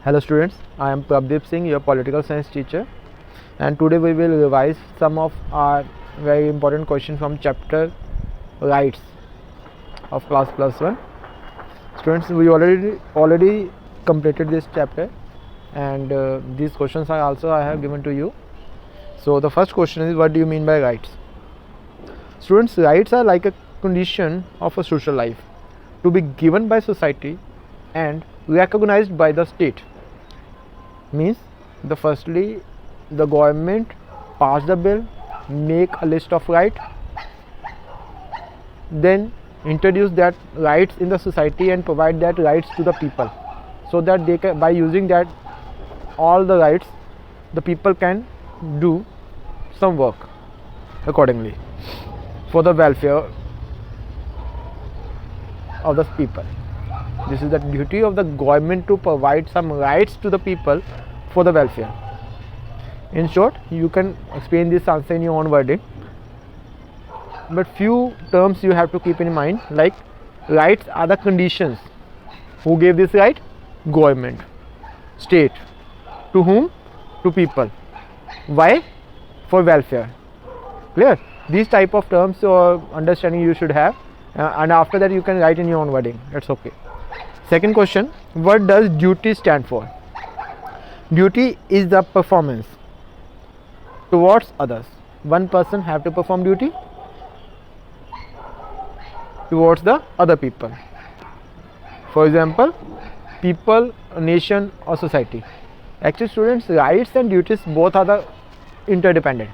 Hello students, I am Prabdeep Singh, your political science teacher, and today we will revise some of our very important questions from chapter rights of class plus 1. Students, we already completed this chapter, and these questions are also I have given to you. So the first question is, what do you mean by rights? Students, rights are like a condition of a social life to be given by society and recognized by the state. Means firstly the government pass the bill, make a list of rights, then introduce that rights in the society and provide that rights to the people, so that they can, by using that all the rights, the people can do some work accordingly for the welfare of the people. This is the duty of the government to provide some rights to the people for the welfare. In short, you can explain this answer in your own wording, but few terms you have to keep in mind, like rights are the conditions. Who gave this right? Government, state. To whom? To people. Why? For welfare. Clear? These type of terms or understanding you should have, and after that you can write in your own wording. That's okay. Second question, what does duty stand for? Duty is the performance towards others. One person have to perform duty towards the other people. For example, people, nation or society. Actually students, rights and duties both are the interdependent.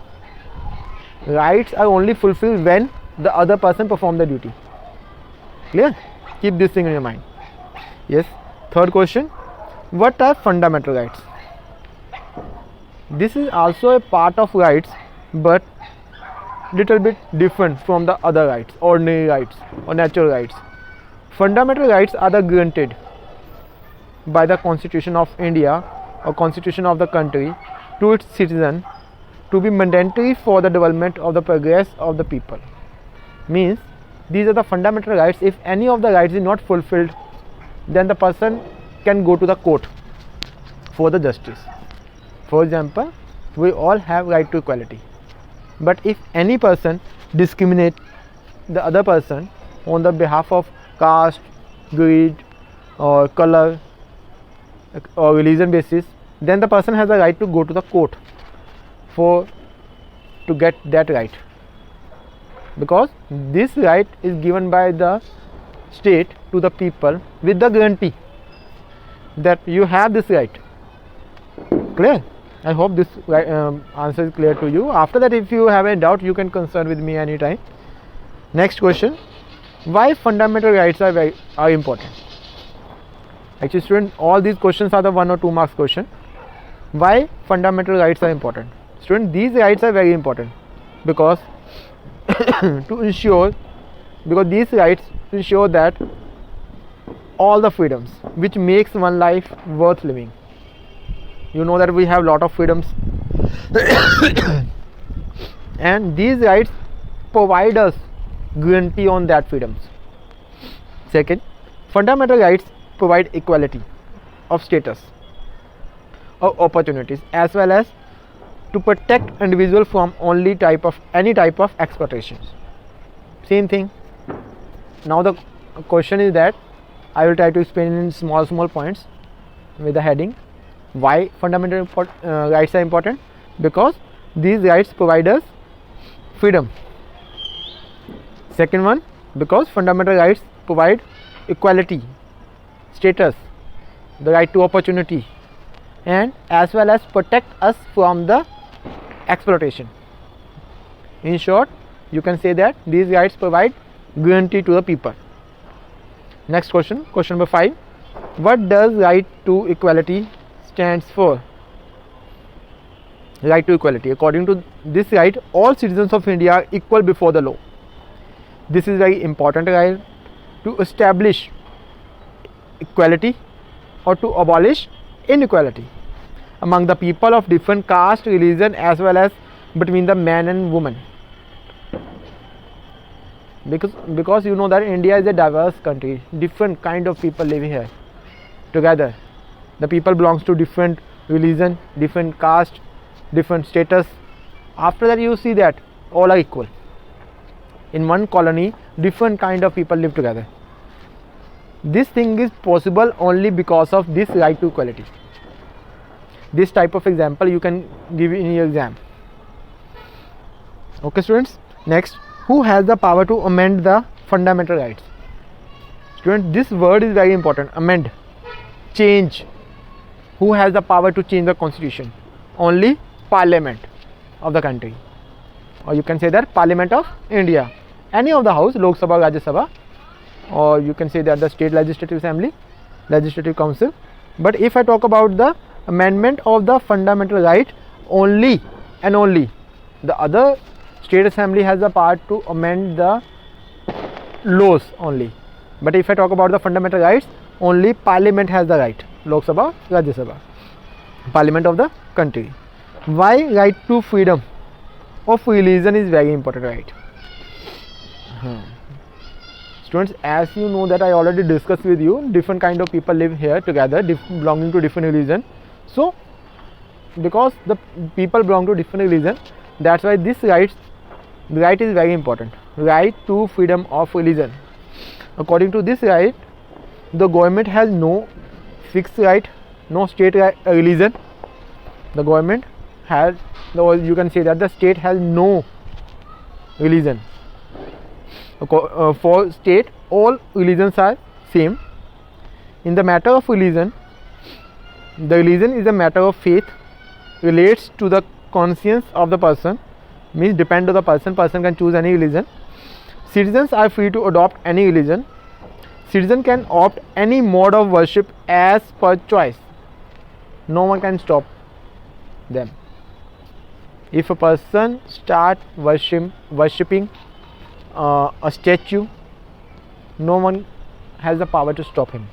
Rights are only fulfilled when the other person perform the duty. Clear? Keep this thing in your mind. Yes. Third question, what are fundamental rights? This is also a part of rights, but little bit different from the other rights, ordinary rights or natural rights. Fundamental rights are the granted by the Constitution of India or Constitution of the country to its citizen to be mandatory for the development of the progress of the people. Means these are the fundamental rights. If any of the rights is not fulfilled, then the person can go to the court for the justice. For example, we all have right to equality, but if any person discriminate the other person on the behalf of caste, creed or color or religion basis, then the person has a right to go to the court to get that right, because this right is given by the state to the people with the guarantee that you have this right. Clear? I hope this answer is clear to you. After that, if you have a doubt, you can consult with me anytime. Next question, why fundamental rights are important? Actually student, all these questions are the 1 or 2 marks question. Why fundamental rights are important? Student, these rights are very important because these rights ensure that all the freedoms which makes one life worth living. You know that we have lot of freedoms and these rights provide us guarantee on that freedoms. Second, fundamental rights provide equality of status or opportunities, as well as to protect individual from any type of exploitation. Same thing. Now the question is that I will try to explain in small points with the heading. Why fundamental rights are important? Because these rights provide us freedom. Second one, because fundamental rights provide equality, status, the right to opportunity, and as well as protect us from the exploitation. In short, you can say that these rights provide guarantee to the people. Next question, question number 5, what does right to equality stands for? Right to equality. According to this right, all citizens of India are equal before the law. This is very important right to establish equality or to abolish inequality among the people of different caste, religion, as well as between the man and woman. Because you know that India is a diverse country, different kind of people living here together. The people belongs to different religion, different caste, different status. After that you see that all are equal. In one colony different kind of people live together. This thing is possible only because of this right to equality. This type of example you can give in your exam. Okay students, next, who has the power to amend the fundamental rights? Students, this word is very important. Amend, change. Who has the power to change the constitution? Only parliament of the country, or you can say that parliament of India, any of the house, Lok Sabha, Rajya Sabha, or you can say that the state legislative assembly, legislative council. But if I talk about the amendment of the fundamental right, only and only the other state assembly has the power to amend the laws only. But if I talk about the fundamental rights, only parliament has the right, Lok Sabha, Rajya Sabha, parliament of the country. Why right to freedom of religion is very important right? Students, as you know that I already discussed with you, different kind of people live here together, belonging to different religion. So because the people belong to different religion, that's why this right is very important. Right to freedom of religion. According to this right, the government has no fixed right, no state religion. The government has, you can say that the state has no religion. For state, all religions are same. In the matter of religion, the religion is a matter of faith, relates to the conscience of the person, means depend on the person can choose any religion. Citizens are free to adopt any religion. Citizen can opt any mode of worship as per choice. No one can stop them. If a person start worshipping a statue, no one has the power to stop him.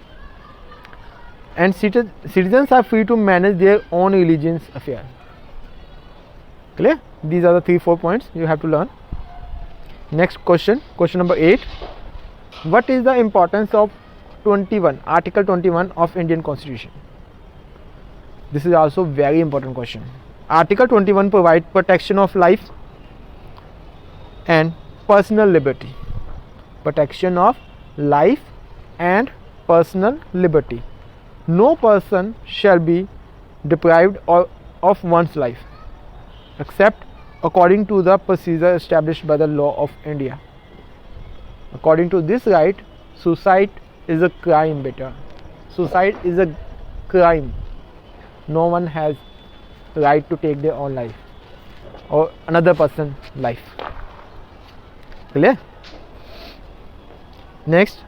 And citizens are free to manage their own religion's affair. Clear? These are the 3-4 points you have to learn. Next question, question number 8. What is the importance of Article 21 of Indian Constitution? This is also very important question. Article 21 provides protection of life and personal liberty. Protection of life and personal liberty. No person shall be deprived of one's life except according to the procedure established by the law of India. According to this right, suicide is a crime, beta. Suicide is a crime. No one has right to take their own life or another person's life. Clear? Next,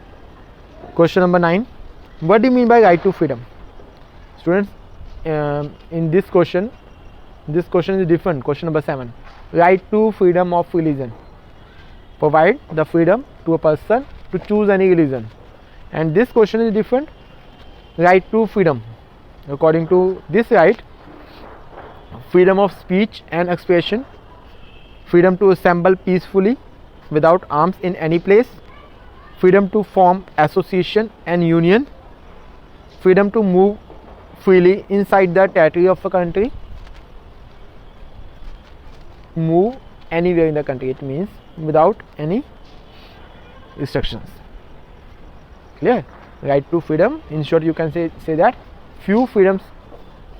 question number 9. What do you mean by right to freedom? Students, in this question is different. Question number 7. Right to freedom of religion. Provide the freedom to a person to choose any religion. And this question is different. Right to freedom. According to this right, freedom of speech and expression, freedom to assemble peacefully without arms in any place, freedom to form association and union, freedom to move freely inside the territory of a country, move anywhere in the country, it means without any restrictions. Clear? Right to freedom, in short you can say that few freedoms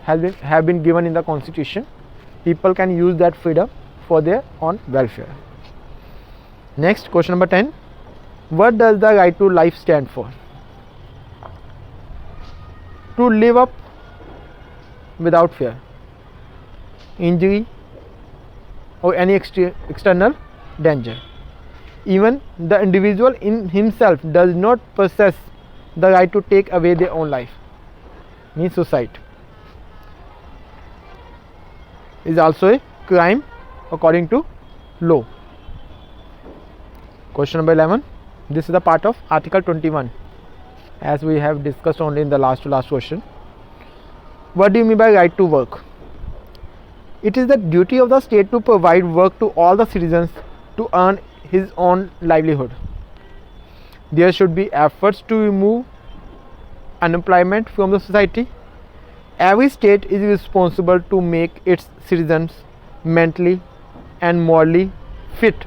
have been given in the constitution. People can use that freedom for their own welfare. Next, question number 10. What does the right to life stand for? To live up without fear, injury or any external danger. Even the individual in himself does not possess the right to take away their own life. Means suicide is also a crime according to law. Question number 11. This is the part of Article 21, as we have discussed only in the last question. What do you mean by right to work? It is the duty of the state to provide work to all the citizens to earn his own livelihood. There should be efforts to remove unemployment from the society. every state is responsible to make its citizens mentally and morally fit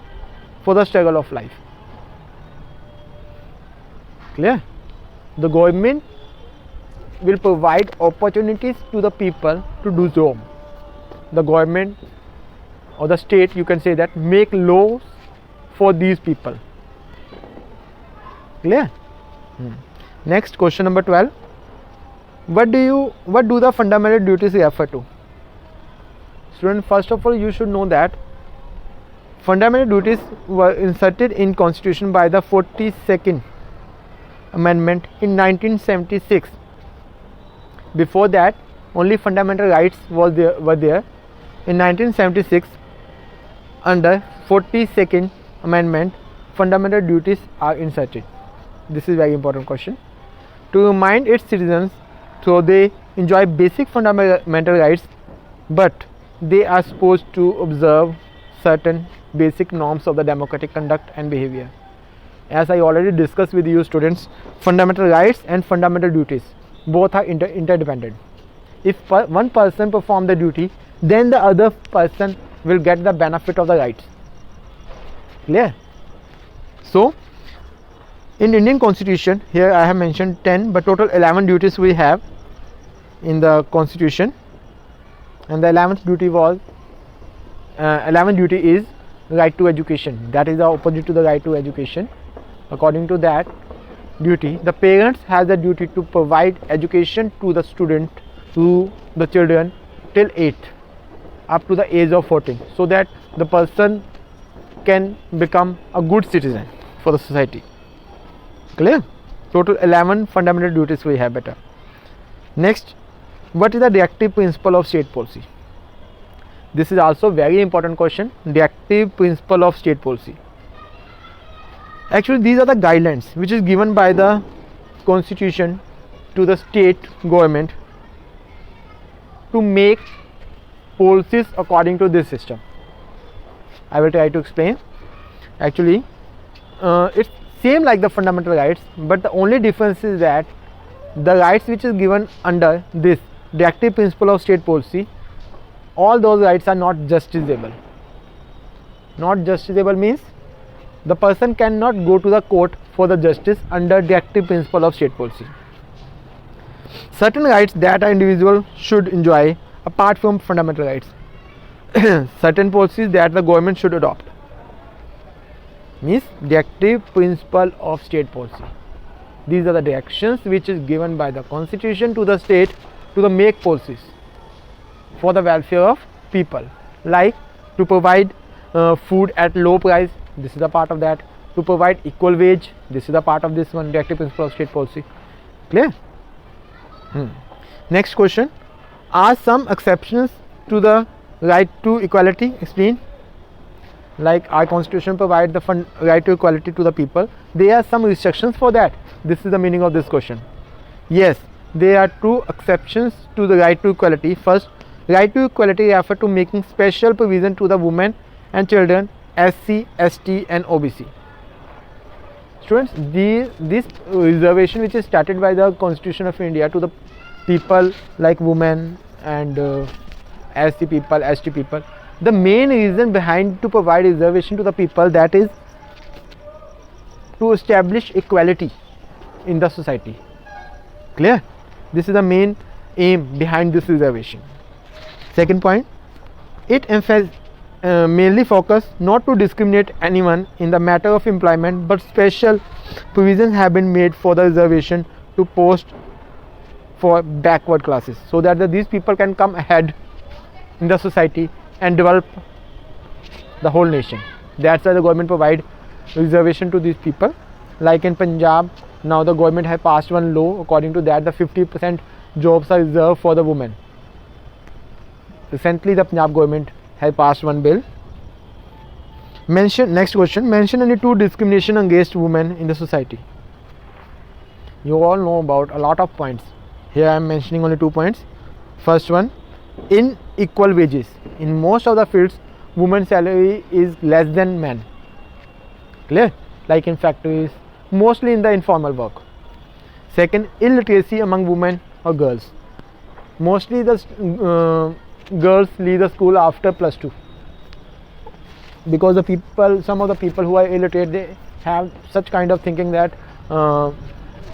for the struggle of life. Clear? The government will provide opportunities to the people to do so. The government or the state, you can say that, make laws for these people. Clear? Next, question number 12. What do the fundamental duties refer to? Student, first of all, you should know that fundamental duties were inserted in Constitution by the 42nd Amendment in 1976. Before that, only fundamental rights were there. In 1976, under 42nd Amendment, fundamental duties are inserted. This is very important question. To remind its citizens, so they enjoy basic fundamental rights, but they are supposed to observe certain basic norms of the democratic conduct and behavior. As I already discussed with you students, fundamental rights and fundamental duties both are interdependent. If one person performs the duty, then the other person will get the benefit of the rights. Clear? So, in Indian Constitution, here I have mentioned 10, but total 11 duties we have in the Constitution, and the 11th duty was 11th duty is right to education. That is the opposite to the right to education. According to that duty, the parents has the duty to provide education to the student, to the children till 8, up to the age of 14, so that the person can become a good citizen for the society. Clear? Total 11 fundamental duties we have better. Next, what is the directive principle of state policy? This is also very important question. Directive principle of state policy. Actually, these are the guidelines which is given by the Constitution to the state government to make policies according to this system. I will try to explain. Actually, it's same like the fundamental rights, but the only difference is that the rights which is given under this directive principle of state policy, all those rights are not justiciable. Not justiciable means the person cannot go to the court for the justice under directive principle of state policy. Certain rights that an individual should enjoy apart from fundamental rights. Certain policies that the government should adopt, means directive principle of state policy. These are the directions which is given by the Constitution to the state to make policies for the welfare of people, like to provide food at low price. This is a part of that. To provide equal wage. This is a part of this one, directive principle of state policy. Clear? Next question. Are some exceptions to the right to equality? Explain. Like our Constitution provides the right to equality to the people. There are some restrictions for that. This is the meaning of this question. Yes, there are two exceptions to the right to equality. First, right to equality refers to making special provision to the women and children, SC, ST and OBC. Students, this reservation which is started by the Constitution of India to the people like women and SC people, ST people, the main reason behind to provide reservation to the people, that is to establish equality in the society. Clear? This is the main aim behind this reservation. Second point, it mainly focus not to discriminate anyone in the matter of employment, but special provisions have been made for the reservation to post for backward classes, so that these people can come ahead in the society and develop the whole nation. That's why the government provide reservation to these people. Like in Punjab, now the government has passed one law. According to that, the 50% jobs are reserved for the women. Recently, the Punjab government has passed one bill. Next question. Mention any two discrimination against women in the society. You all know about a lot of points. Here I am mentioning only 2 points. First one, unequal wages. In most of the fields, women's salary is less than men. Clear? Like in factories, mostly in the informal work. Second, illiteracy among women or girls. mostly the girls leave the school after +2, because the people, some of the people who are illiterate, they have such kind of thinking that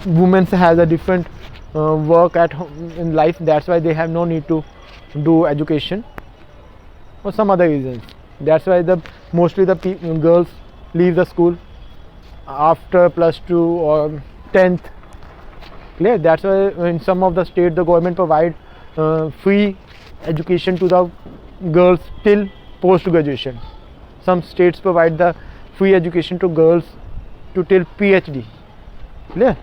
women has a different work at home in life, that's why they have no need to do education, or some other reasons. That's why the mostly the girls leave the school after +2 or 10th. Clear? That's why in some of the states the government provide free education to the girls till post graduation. Some states provide the free education to girls to till PhD. Clear?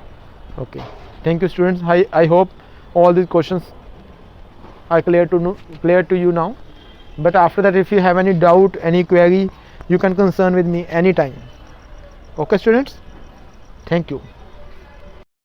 Okay. Thank you, students. I hope all these questions are clear to you now. But after that, if you have any doubt, any query, you can concern with me anytime. Okay, students? Thank you.